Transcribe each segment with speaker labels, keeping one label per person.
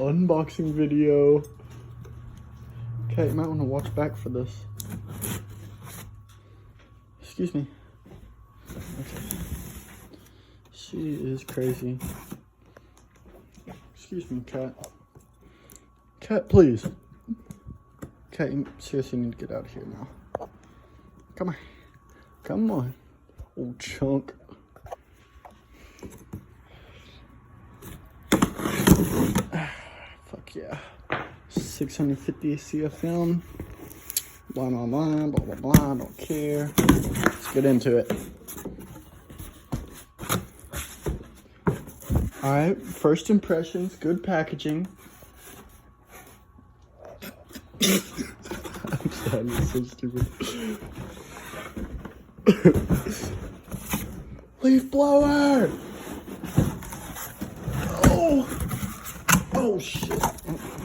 Speaker 1: unboxing video. Okay, you might want to watch back for this. Excuse me. Okay. She is crazy. Excuse me, cat. Cat, please. Cat, you seriously need to get out of here now. Come on. Come on. Old chunk. Fuck yeah. 650 CFM. Blah, blah, blah, blah, blah, blah. Don't care. Let's get into it. Alright, first impressions, good packaging. I'm sorry, it's so stupid. Leaf blower! Oh shit. I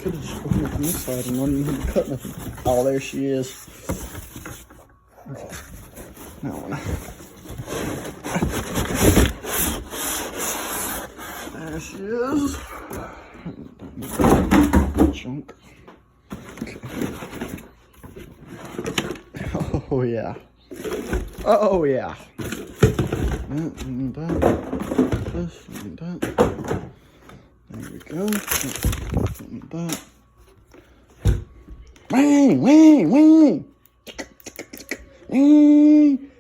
Speaker 1: could have just opened it from this side and not even cut nothing. Oh, there she is. Okay. Now I wanna. There she is. Junk. Okay. Oh yeah. Oh yeah. That. This. That. There we go. That. Wing, wing, wing. Wing.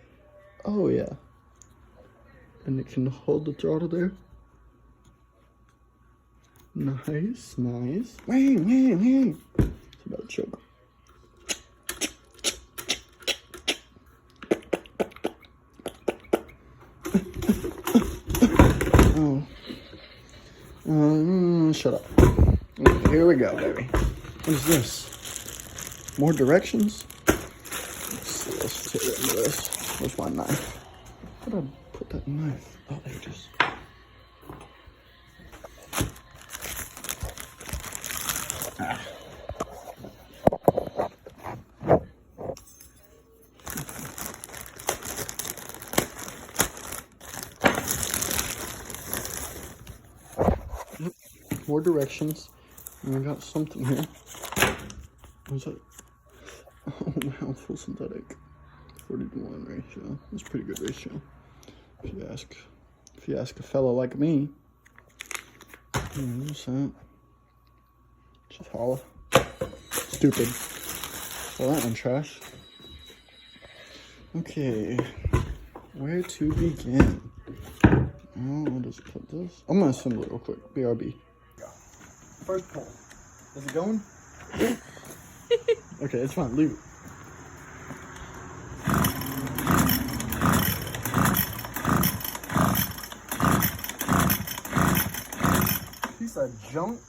Speaker 1: Oh yeah. And it can hold the throttle there. Nice, nice. Wing, wing, wing. It's about to choke. Shut up. Okay, here we go, baby. What is this? More directions? Let's see, let's take it into this. Where's my knife? Where did I put that knife? Oh, there it is. Ah. More directions. And I got something here. What's that? Oh wow, full synthetic. 40-to-1 ratio. That's a pretty good ratio. If you ask a fellow like me. What's that? Just hollow. Stupid. Well, that one trash. Okay. Where to begin? I'll just put this. I'm gonna assemble it real quick. BRB. First pull. Is it going? Okay, it's fine. Leave it. Piece of junk.